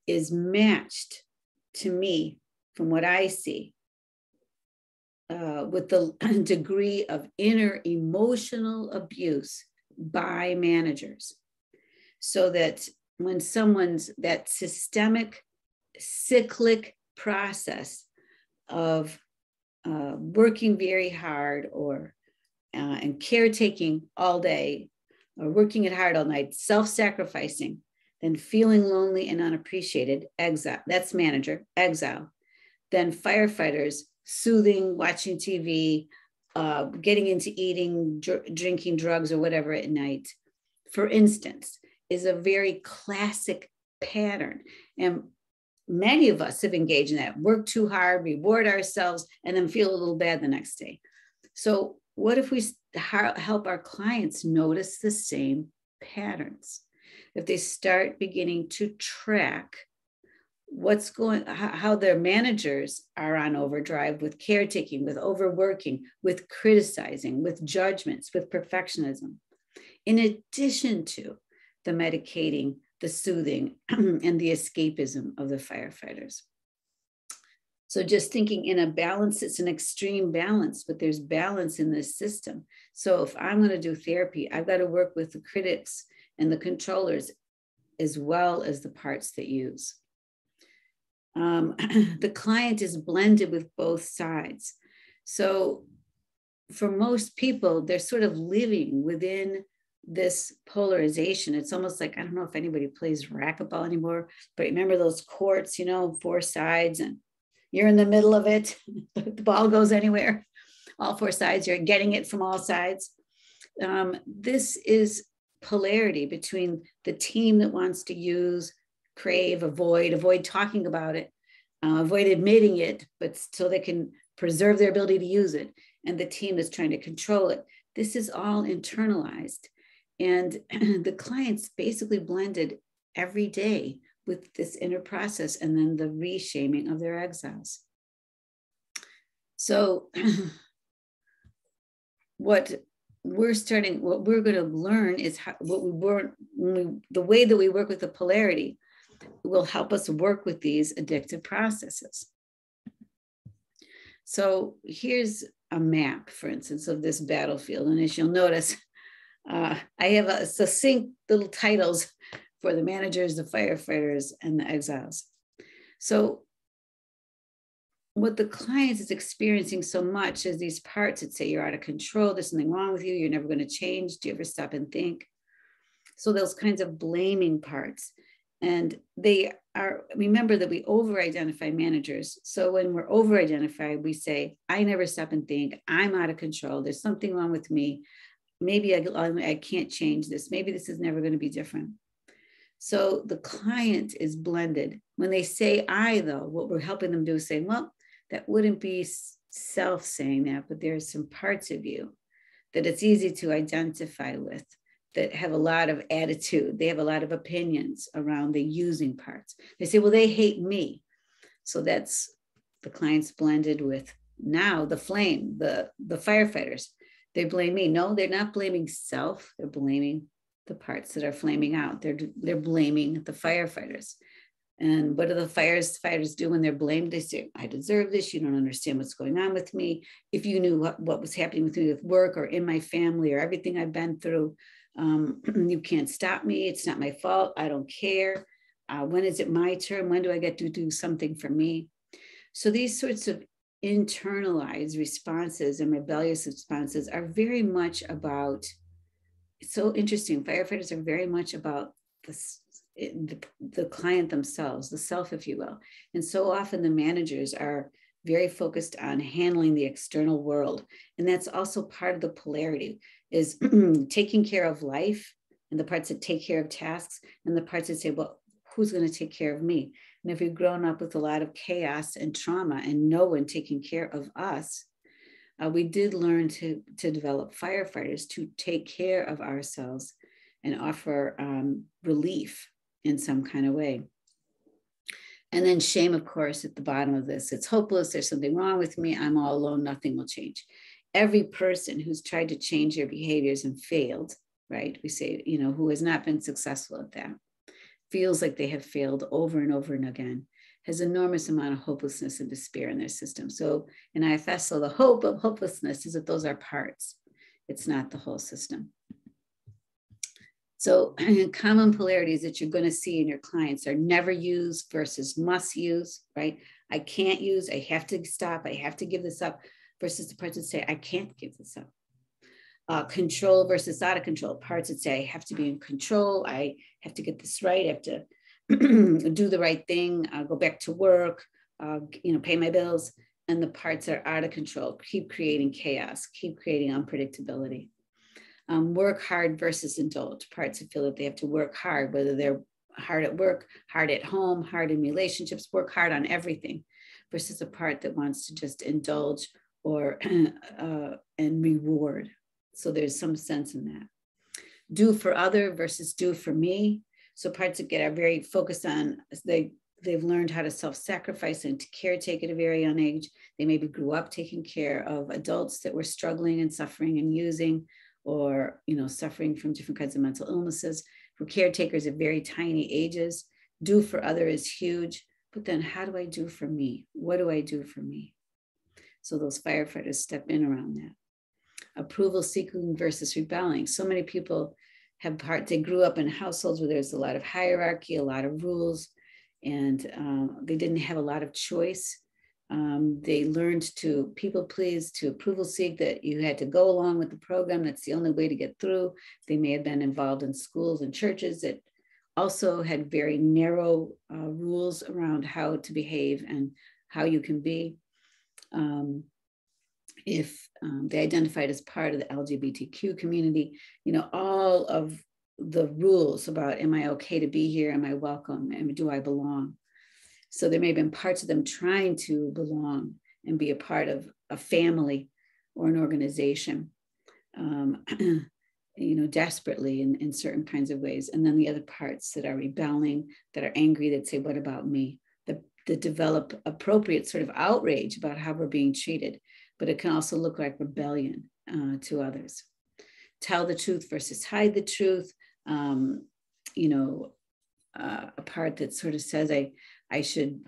is matched to me, from what I see, with the degree of inner emotional abuse by managers. So that when that systemic, cyclic process of working very hard and caretaking all day, or working it hard all night, self-sacrificing, then feeling lonely and unappreciated, exile, that's manager, exile. Then firefighters, soothing, watching TV, getting into eating, drinking drugs or whatever at night, for instance, is a very classic pattern. And many of us have engaged in that, work too hard, reward ourselves, and then feel a little bad the next day. So what if we help our clients notice the same patterns? If they start beginning to track how their managers are on overdrive with caretaking, with overworking, with criticizing, with judgments, with perfectionism, in addition to the medicating, the soothing, and the escapism of the firefighters. So just thinking in a balance, it's an extreme balance, but there's balance in this system. So if I'm going to do therapy, I've got to work with the critics and the controllers as well as the parts that use. The client is blended with both sides. So for most people, they're sort of living within this polarization. It's almost like, I don't know if anybody plays racquetball anymore, but remember those courts, 4 sides, and you're in the middle of it. The ball goes anywhere. All 4 sides, you're getting it from all sides. This is polarity between the team that wants to use, crave, avoid talking about it, avoid admitting it, but so they can preserve their ability to use it, and the team that's trying to control it. This is all internalized. And the clients basically blended every day with this inner process and then the reshaming of their exiles. So what what we're going to learn is what we weren't, the way that we work with the polarity will help us work with these addictive processes. So here's a map, for instance, of this battlefield. And as you'll notice, I have a succinct little titles for the managers, the firefighters, and the exiles. So what the client is experiencing so much is these parts that say you're out of control, there's something wrong with you, you're never going to change, do you ever stop and think? So those kinds of blaming parts. And they are, remember that we over-identify managers. So when we're over-identified, we say, I never stop and think, I'm out of control, there's something wrong with me, maybe I can't change this, maybe this is never going to be different. So the client is blended. When they say I, though, what we're helping them do is say, well, that wouldn't be self saying that, but there's some parts of you that it's easy to identify with that have a lot of attitude. They have a lot of opinions around the using parts. They say, well, they hate me. So that's the client's blended with now the flame, the firefighters. They blame me. No, they're not blaming self. They're blaming the parts that are flaming out. They're blaming the firefighters. And what do the firefighters do when they're blamed? They say, I deserve this. You don't understand what's going on with me. If you knew what was happening with me with work or in my family or everything I've been through, you can't stop me. It's not my fault. I don't care. When is it my turn? When do I get to do something for me? So these sorts of internalized responses and rebellious responses are very much about, it's so interesting. Firefighters are very much about the client themselves, the self, if you will. And so often the managers are very focused on handling the external world. And that's also part of the polarity, is taking care of life and the parts that take care of tasks and the parts that say, well, who's going to take care of me? And if we've grown up with a lot of chaos and trauma and no one taking care of us, we did learn to develop firefighters to take care of ourselves and offer relief in some kind of way. And then shame, of course, at the bottom of this. It's hopeless. There's something wrong with me. I'm all alone. Nothing will change. Every person who's tried to change their behaviors and failed, right? We say, who has not been successful at that, feels like they have failed over and over and again, has enormous amount of hopelessness and despair in their system. So in IFS, so the hope of hopelessness is that those are parts. It's not the whole system. So common polarities that you're going to see in your clients are never use versus must use, right? I can't use, I have to stop, I have to give this up, versus the parts that say, I can't give this up. Control versus out of control. Parts that say, I have to be in control, I have to get this right, I have to do the right thing, go back to work, pay my bills. And the parts that are out of control, keep creating chaos, keep creating unpredictability. Work hard versus indulge. Parts that feel that they have to work hard, whether they're hard at work, hard at home, hard in relationships, work hard on everything, versus a part that wants to just indulge or and reward. So there's some sense in that. Do for other versus do for me. So parts that are very focused on, they've learned how to self-sacrifice and to caretake at a very young age. They maybe grew up taking care of adults that were struggling and suffering and using, or suffering from different kinds of mental illnesses. For caretakers at very tiny ages, do for other is huge, but then how do I do for me? What do I do for me? So those firefighters step in around that. Approval seeking versus rebelling. So many people they grew up in households where there's a lot of hierarchy, a lot of rules, and they didn't have a lot of choice. They learned to people please, to approval seek, that you had to go along with the program. That's the only way to get through. They may have been involved in schools and churches that also had very narrow rules around how to behave and how you can be. If they identified as part of the LGBTQ community, all of the rules about, am I okay to be here? Am I welcome? And do I belong? So there may have been parts of them trying to belong and be a part of a family or an organization, desperately in certain kinds of ways. And then the other parts that are rebelling, that are angry, that say, what about me? That develop appropriate sort of outrage about how we're being treated. But it can also look like rebellion to others. tell the truth versus hide the truth. You know, a part that sort of says I should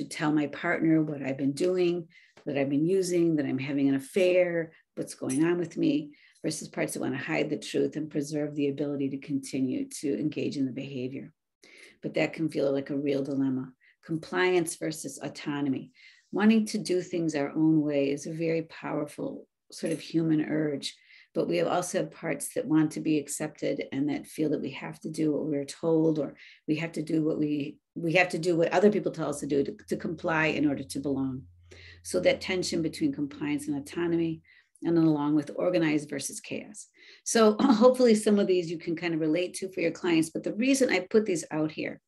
tell my partner what I've been doing, that I've been using, that I'm having an affair, what's going on with me, versus parts that want to hide the truth and preserve the ability to continue to engage in the behavior. But that can feel like a real dilemma. Compliance versus autonomy. Wanting to do things our own way is a very powerful sort of human urge. But we also have parts that want to be accepted and that feel that we have to do what we're told, or we have to do what we have to do what other people tell us to do to comply in order to belong. So that tension between compliance and autonomy, and then along with organized versus chaos. So hopefully some of these you can kind of relate to for your clients. But the reason I put these out here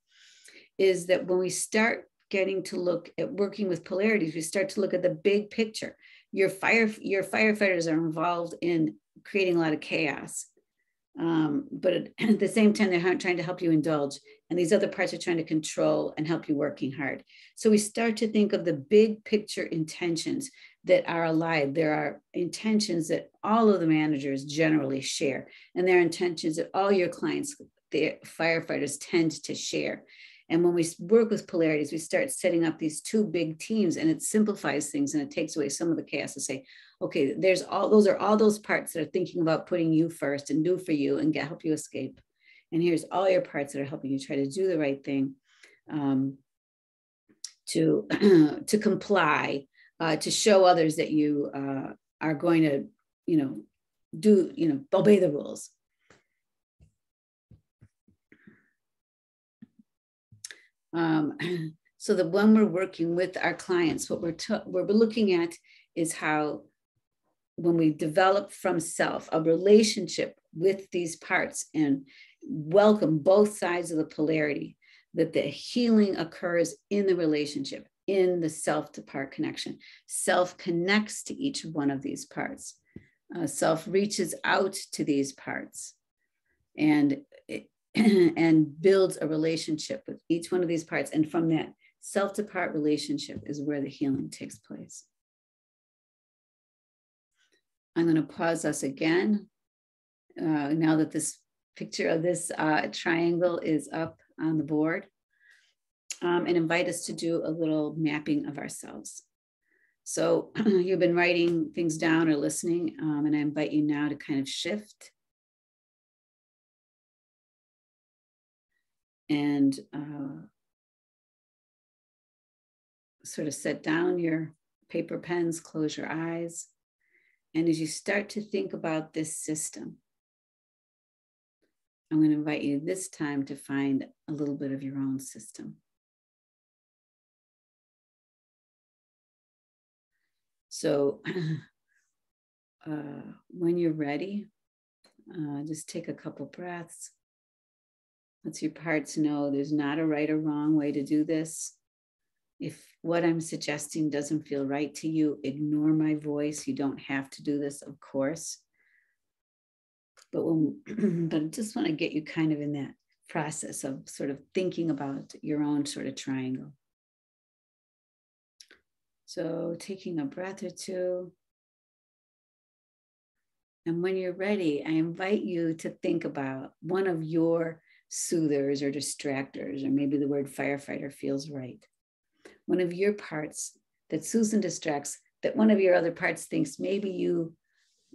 is that when we start getting to look at working with polarities, we start to look at the big picture. Your firefighters are involved in creating a lot of chaos. But at the same time, they're trying to help you indulge. And these other parts are trying to control and help you working hard. So we start to think of the big picture intentions that are alive. There are intentions that all of the managers generally share. And there are intentions that all your clients, the firefighters, tend to share. And when we work with polarities, we start setting up these two big teams, and it simplifies things and it takes away some of the chaos to say, okay, those are all those parts that are thinking about putting you first and do for you and help you escape. And here's all your parts that are helping you try to do the right thing, to comply, to show others that you are going to, obey the rules. So that when we're working with our clients, what we're looking at is how, when we develop from self a relationship with these parts and welcome both sides of the polarity, that the healing occurs in the relationship, in the self to part connection. Self connects to each one of these parts. Self reaches out to these parts and builds a relationship with each one of these parts. And from that self to part relationship is where the healing takes place. I'm going to pause us again now that this picture of this triangle is up on the board, and invite us to do a little mapping of ourselves. So you've been writing things down or listening, and I invite you now to kind of shift and sort of set down your paper pens, close your eyes. And as you start to think about this system, I'm going to invite you this time to find a little bit of your own system. So when you're ready, just take a couple breaths. Let your parts know there's not a right or wrong way to do this. If what I'm suggesting doesn't feel right to you, ignore my voice. You don't have to do this, of course. But I just want to get you kind of in that process of sort of thinking about your own sort of triangle. So taking a breath or two. And when you're ready, I invite you to think about one of your soothers or distractors, or maybe the word firefighter feels right. One of your parts that soothes and distracts, that one of your other parts thinks maybe you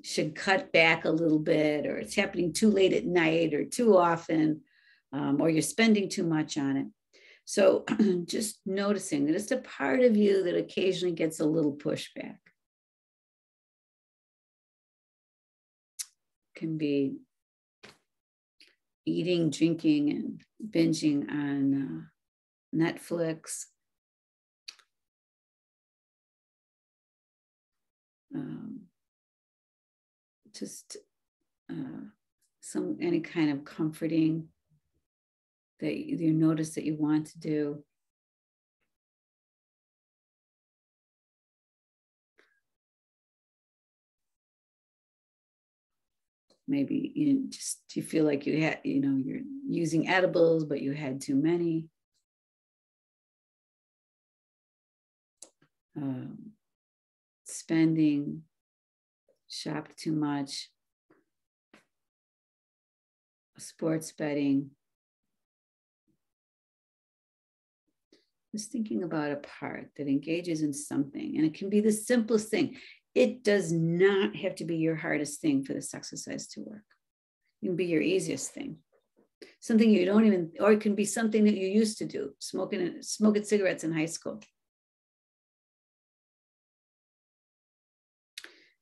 should cut back a little bit, or it's happening too late at night or too often, or you're spending too much on it. So just noticing that it's a part of you that occasionally gets a little pushback. Can be eating, drinking, and binging on Netflix. Just any kind of comforting that you notice that you want to do. Maybe you feel like you had, you're using edibles, but you had too many. Spending, shopped too much. sports betting. Just thinking about a part that engages in something, and it can be the simplest thing. It does not have to be your hardest thing for this exercise to work. It can be your easiest thing. Something you don't even, or it can be something that you used to do, smoking cigarettes in high school.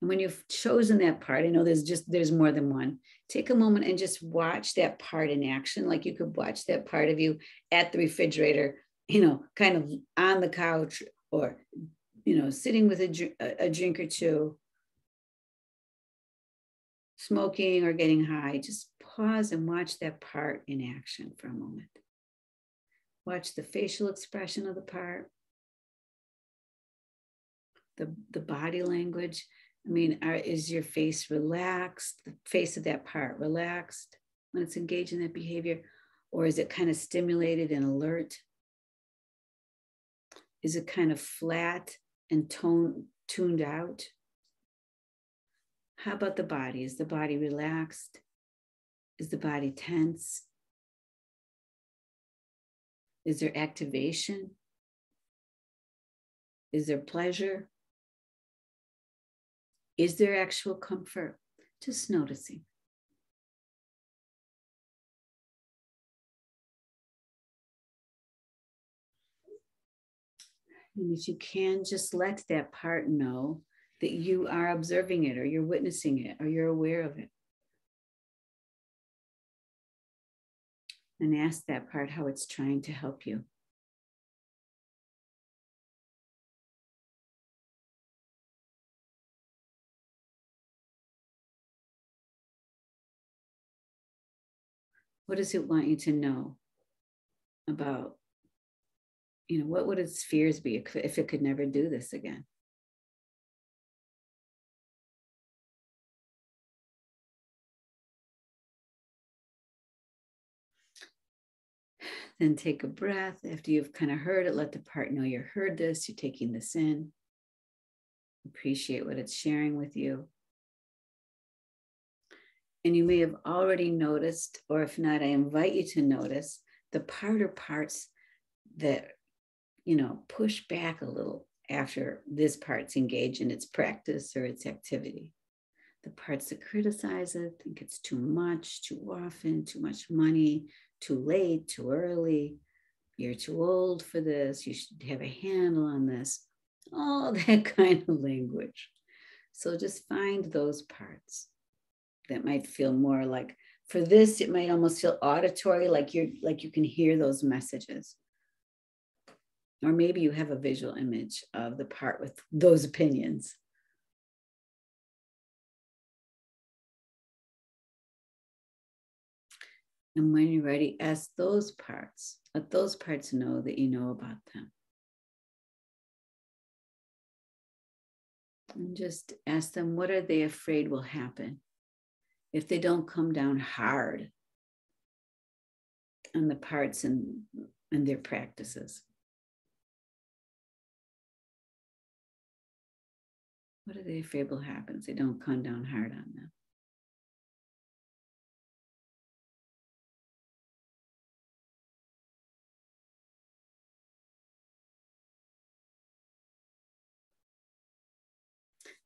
And when you've chosen that part, I know there's more than one. Take a moment and just watch that part in action. Like you could watch that part of you at the refrigerator, kind of on the couch, or, sitting with a drink or two, smoking or getting high. Just pause and watch that part in action for a moment. Watch the facial expression of the part, the body language. I mean, is your face relaxed? The face of that part relaxed when it's engaged in that behavior? Or is it kind of stimulated and alert? Is it kind of flat and tuned out? How about the body? Is the body relaxed? Is the body tense? Is there activation? Is there pleasure? Is there actual comfort? Just noticing. And if you can, just let that part know that you are observing it, or you're witnessing it, or you're aware of it. And ask that part how it's trying to help you. What does it want you to know about, what would its fears be if it could never do this again? Then take a breath. After you've kind of heard it, let the part know you heard this, you're taking this in. Appreciate what it's sharing with you. And you may have already noticed, or if not, I invite you to notice the part or parts that, push back a little after this part's engaged in its practice or its activity. The parts that criticize it, think it's too much, too often, too much money, too late, too early, you're too old for this, you should have a handle on this, all that kind of language. So just find those parts that might feel more like, for this, it might almost feel auditory, like you can hear those messages. Or maybe you have a visual image of the part with those opinions. And when you're ready, ask those parts. Let those parts know that you know about them. And just ask them, what are they afraid will happen if they don't come down hard on the parts and their practices? What are they afraid will happen if they don't come down hard on them?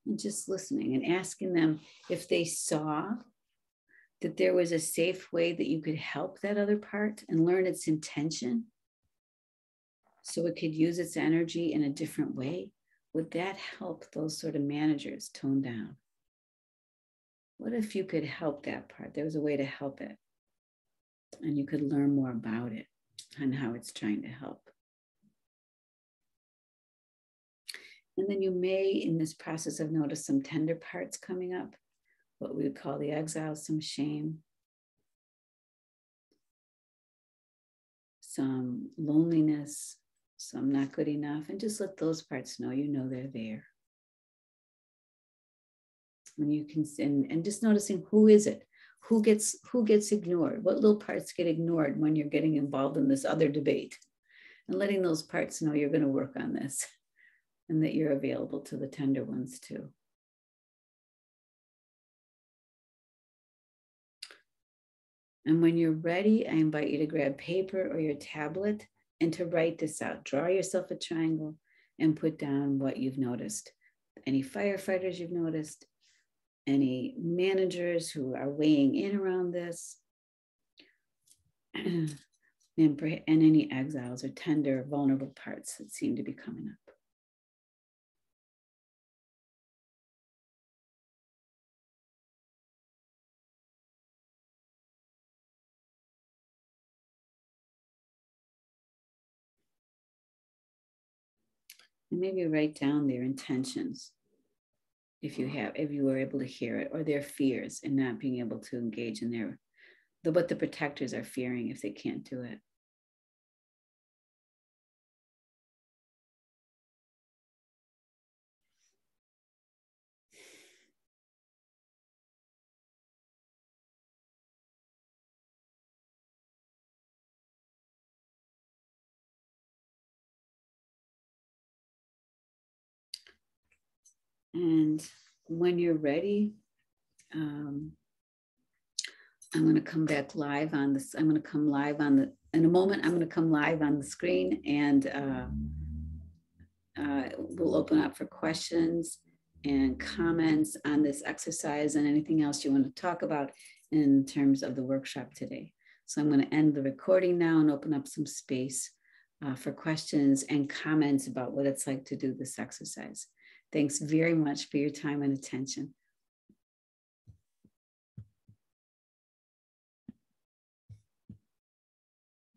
And just listening and asking them if they saw that there was a safe way that you could help that other part and learn its intention so it could use its energy in a different way. Would that help those sort of managers tone down? What if you could help that part? There was a way to help it, and you could learn more about it and how it's trying to help. And then you may, in this process, have noticed some tender parts coming up, what we would call the exiles, some shame, some loneliness, some not good enough, and just let those parts know they're there. When you can, and just noticing, who is it? Who gets ignored? What little parts get ignored when you're getting involved in this other debate? And letting those parts know you're going to work on this and that you're available to the tender ones too. And when you're ready, I invite you to grab paper or your tablet and to write this out. Draw yourself a triangle and put down what you've noticed. Any firefighters you've noticed, any managers who are weighing in around this, and any exiles or tender, vulnerable parts that seem to be coming up. And maybe write down their intentions if you were able to hear it, or their fears and not being able to engage in what the protectors are fearing if they can't do it. And when you're ready, I'm going to come back live on this. I'm going to come live in a moment, I'm going to come live on the screen, and we'll open up for questions and comments on this exercise and anything else you want to talk about in terms of the workshop today. So I'm going to end the recording now and open up some space for questions and comments about what it's like to do this exercise. Thanks very much for your time and attention.